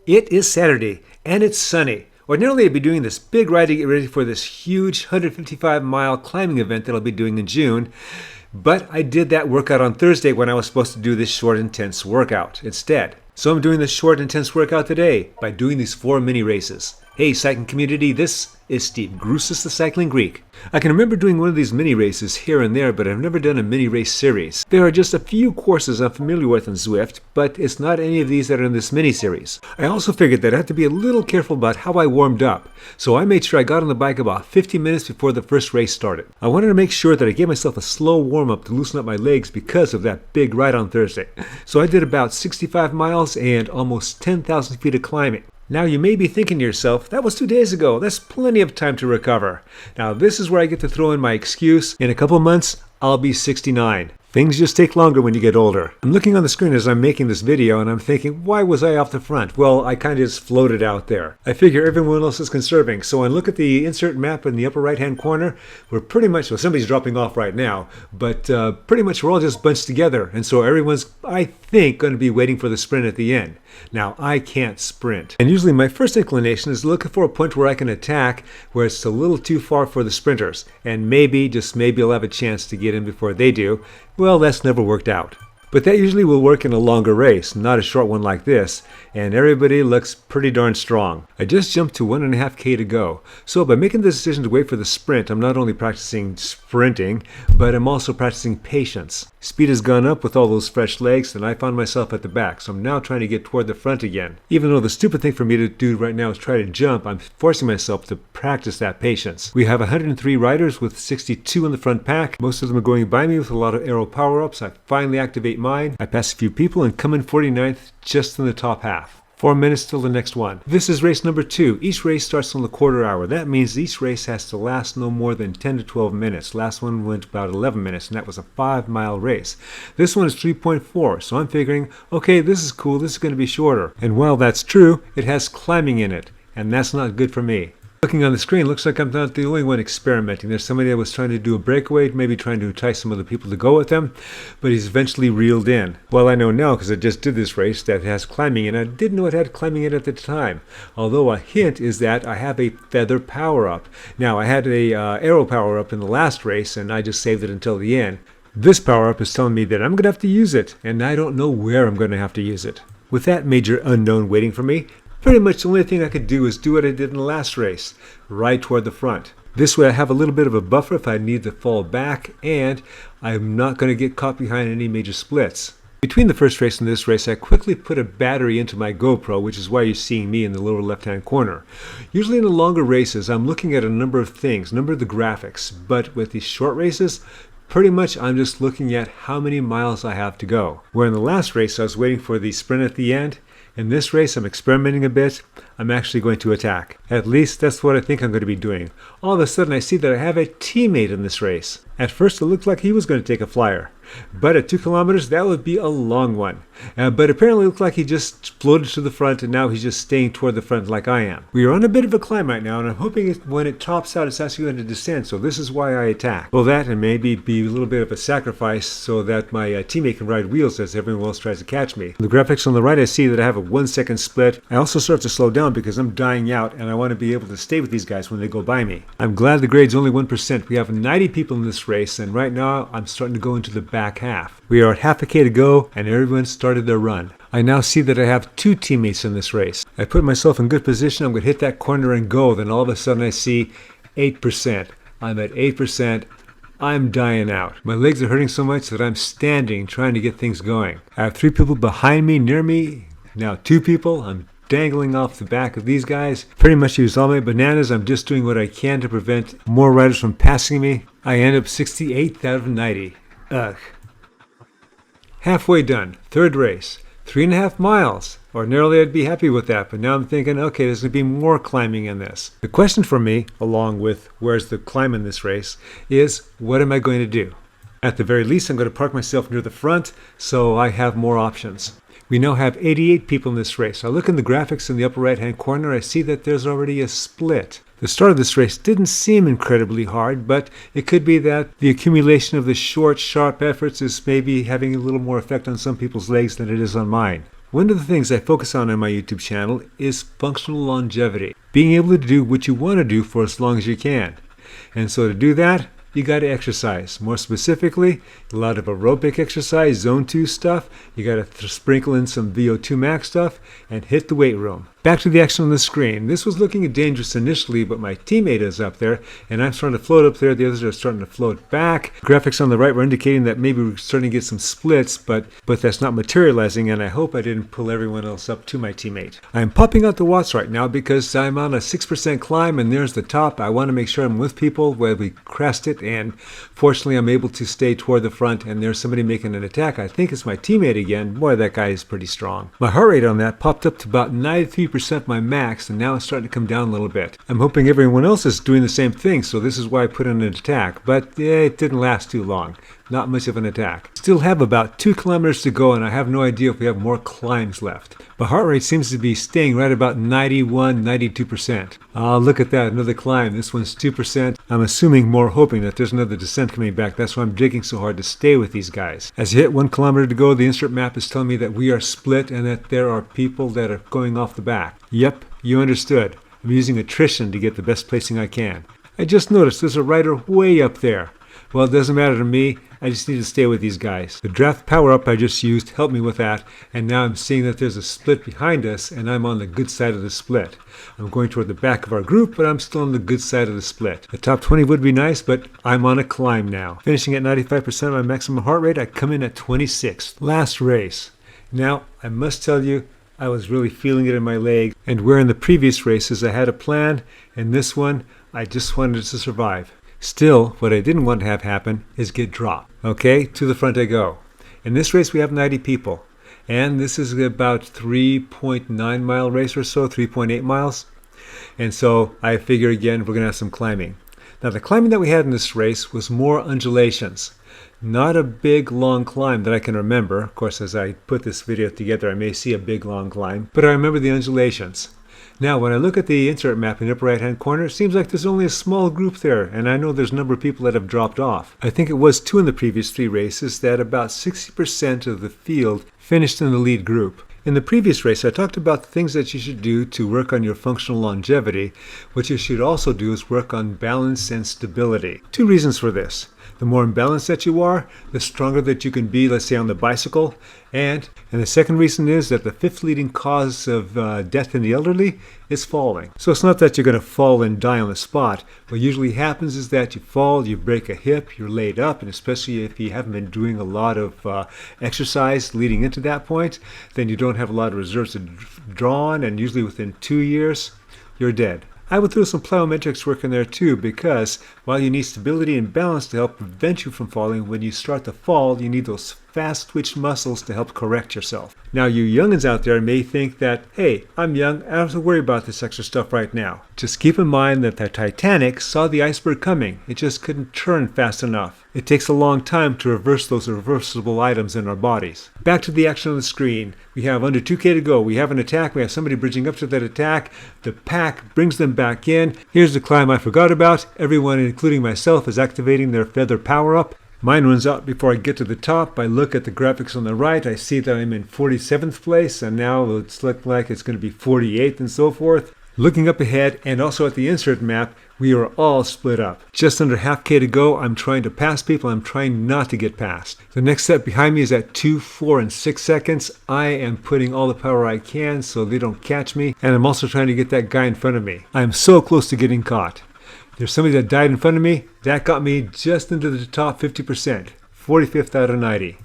It is Saturday, and it's sunny. Ordinarily, I'd be doing this big ride to get ready for this huge 155-mile climbing event that I'll be doing in June, but I did that workout on Thursday when I was supposed to do this short, intense workout instead. So I'm doing this short, intense workout today by doing these 4 mini races. Hey, cycling community, this is Steve Grusis, the Cycling Greek. I can remember doing one of these mini races here and there, but I've never done a mini race series. There are just a few courses I'm familiar with in Zwift, but it's not any of these that are in this mini series. I also figured that I had to be a little careful about how I warmed up, so I made sure I got on the bike about 15 minutes before the first race started. I wanted to make sure that I gave myself a slow warm-up to loosen up my legs because of that big ride on Thursday. So I did about 65 miles and almost 10,000 feet of climbing. Now you may be thinking to yourself, that was 2 days ago, that's plenty of time to recover. Now this is where I get to throw in my excuse. In a couple months, I'll be 69. Things just take longer when you get older. I'm looking on the screen as I'm making this video and I'm thinking, why was I off the front? Well, I kind of just floated out there. I figure everyone else is conserving. So I look at the insert map in the upper right hand corner. We're pretty much, well, somebody's dropping off right now, but pretty much we're all just bunched together. And so everyone's, I think, going to be waiting for the sprint at the end. Now, I can't sprint. And usually my first inclination is looking for a point where I can attack, where it's a little too far for the sprinters. And maybe, just maybe, I'll have a chance to get in before they do. Well, that's never worked out. But that usually will work in a longer race, not a short one like this, and everybody looks pretty darn strong. I just jumped to 1.5K to go. So by making the decision to wait for the sprint, I'm not only practicing sprinting, but I'm also practicing patience. Speed has gone up with all those fresh legs, and I found myself at the back, so I'm now trying to get toward the front again. Even though the stupid thing for me to do right now is try to jump, I'm forcing myself to practice that patience. We have 103 riders with 62 in the front pack. Most of them are going by me with a lot of aero power-ups. I finally activate mine. I pass a few people and come in 49th just in the top half. 4 minutes till the next one. This is race number 2. Each race starts on the quarter hour. That means each race has to last no more than 10 to 12 minutes. Last one went about 11 minutes, and that was a 5-mile race. This one is 3.4, so I'm figuring, okay, this is cool, this is going to be shorter. And while that's true, it has climbing in it, and that's not good for me. Looking on the screen, looks like I'm not the only one experimenting. There's somebody that was trying to do a breakaway, maybe trying to entice some other people to go with them, but he's eventually reeled in. Well, I know now, because I just did this race, that it has climbing in it. I didn't know it had climbing in it at the time. Although a hint is that I have a feather power-up. Now, I had a arrow power-up in the last race, and I just saved it until the end. This power-up is telling me that I'm going to have to use it, and I don't know where I'm going to have to use it. With that major unknown waiting for me, pretty much the only thing I could do is do what I did in the last race, right toward the front. This way I have a little bit of a buffer if I need to fall back, and I'm not going to get caught behind any major splits. Between the first race and this race, I quickly put a battery into my GoPro, which is why you're seeing me in the lower left-hand corner. Usually in the longer races, I'm looking at a number of things, a number of the graphics, but with these short races, pretty much I'm just looking at how many miles I have to go. Where in the last race, I was waiting for the sprint at the end. In this race, I'm experimenting a bit. I'm actually going to attack. At least that's what I think I'm going to be doing. All of a sudden, I see that I have a teammate in this race. At first, it looked like he was going to take a flyer. But at 2 kilometers, that would be a long one. But apparently it looked like he just floated to the front, and now he's just staying toward the front like I am. We are on a bit of a climb right now, and I'm hoping when it tops out, it's actually going to descend. So this is why I attack. Well, that and maybe be a little bit of a sacrifice so that my teammate can ride wheels as everyone else tries to catch me. The graphics on the right, I see that I have a 1-second split. I also start to slow down because I'm dying out, and I want to be able to stay with these guys when they go by me. I'm glad the grade's only 1%. We have 90 people in this race, and right now I'm starting to go into the back half. We are at half a K to go, and everyone started their run. I now see that I have 2 teammates in this race. I put myself in good position. I'm going to hit that corner and go. Then all of a sudden I see 8%. I'm at 8%. I'm dying out. My legs are hurting so much that I'm standing trying to get things going. I have 3 people behind me, near me. Now 2 people. I'm dangling off the back of these guys. Pretty much used all my bananas. I'm just doing what I can to prevent more riders from passing me. I end up 68th out of 90. Ugh. Halfway done, third race, 3.5 miles. Ordinarily I'd be happy with that, but now I'm thinking, okay, there's going to be more climbing in this. The question for me, along with where's the climb in this race, is what am I going to do? At the very least, I'm going to park myself near the front so I have more options. We now have 88 people in this race. I look in the graphics in the upper right-hand corner, I see that there's already a split. The start of this race didn't seem incredibly hard, but it could be that the accumulation of the short, sharp efforts is maybe having a little more effect on some people's legs than it is on mine. One of the things I focus on my YouTube channel is functional longevity, being able to do what you want to do for as long as you can. And so to do that, you got to exercise. More specifically, a lot of aerobic exercise, zone 2 stuff. You got to sprinkle in some VO2 max stuff and hit the weight room. Back to the action on the screen. This was looking dangerous initially, but my teammate is up there, and I'm starting to float up there. The others are starting to float back. Graphics on the right were indicating that maybe we're starting to get some splits, but that's not materializing, and I hope I didn't pull everyone else up to my teammate. I'm popping out the watts right now because I'm on a 6% climb, and there's the top. I want to make sure I'm with people where we crest it, and fortunately I'm able to stay toward the front, and there's somebody making an attack. I think it's my teammate again. Boy, that guy is pretty strong. My heart rate on that popped up to about 93% my max, and now it's starting to come down a little bit. I'm hoping everyone else is doing the same thing, so this is why I put in an attack, but it didn't last too long. Not much of an attack. Still have about 2 kilometers to go, and I have no idea if we have more climbs left. But heart rate seems to be staying right about 91, 92%. Look at that, another climb. This one's 2%. I'm assuming more, hoping that there's another descent coming back. That's why I'm digging so hard to stay with these guys. As you hit 1 kilometer to go, the insert map is telling me that we are split and that there are people that are going off the back. Yep, you understood. I'm using attrition to get the best placing I can. I just noticed there's a rider way up there. Well, it doesn't matter to me. I just need to stay with these guys. The draft power-up I just used helped me with that, and now I'm seeing that there's a split behind us, and I'm on the good side of the split. I'm going toward the back of our group, but I'm still on the good side of the split. The top 20 would be nice, but I'm on a climb now. Finishing at 95% of my maximum heart rate, I come in at 26th. Last race. Now, I must tell you, I was really feeling it in my leg, and where in the previous races I had a plan, and this one, I just wanted to survive. Still, what I didn't want to have happen is get dropped. Okay, to the front I go. In this race we have 90 people, and this is about 3.9 mile race or so, 3.8 miles. And so I figure again we're going to have some climbing. Now the climbing that we had in this race was more undulations. Not a big long climb that I can remember. Of course, as I put this video together I may see a big long climb, but I remember the undulations. Now, when I look at the insert map in the upper right-hand corner, it seems like there's only a small group there, and I know there's a number of people that have dropped off. I think it was 2 in the previous 3 races that about 60% of the field finished in the lead group. In the previous race, I talked about the things that you should do to work on your functional longevity. What you should also do is work on balance and stability. 2 reasons for this. The more imbalanced that you are, the stronger that you can be, let's say on the bicycle. And the second reason is that the 5th leading cause of death in the elderly is falling. So it's not that you're going to fall and die on the spot. What usually happens is that you fall, you break a hip, you're laid up, and especially if you haven't been doing a lot of exercise leading into that point, then you don't have a lot of reserves to draw on, and usually within 2 years, you're dead. I would throw some plyometrics work in there too, because while you need stability and balance to help prevent you from falling, when you start to fall, you need those fast twitch muscles to help correct yourself. Now, you youngins out there may think that, hey, I'm young, I don't have to worry about this extra stuff right now. Just keep in mind that the Titanic saw the iceberg coming. It just couldn't turn fast enough. It takes a long time to reverse those irreversible items in our bodies. Back to the action on the screen. We have under 2K to go. We have an attack. We have somebody bridging up to that attack. The pack brings them back in. Here's the climb I forgot about. Everyone, including myself, is activating their feather power-up. Mine runs out before I get to the top. I look at the graphics on the right. I see that I'm in 47th place, and now it's looking like it's going to be 48th and so forth. Looking up ahead and also at the insert map, we are all split up. Just under half K to go. I'm trying to pass people. I'm trying not to get past. The next set behind me is at 2, 4, and 6 seconds. I am putting all the power I can so they don't catch me, and I'm also trying to get that guy in front of me. I am so close to getting caught. There's somebody that died in front of me. That got me just into the top 50%, 45th out of 90.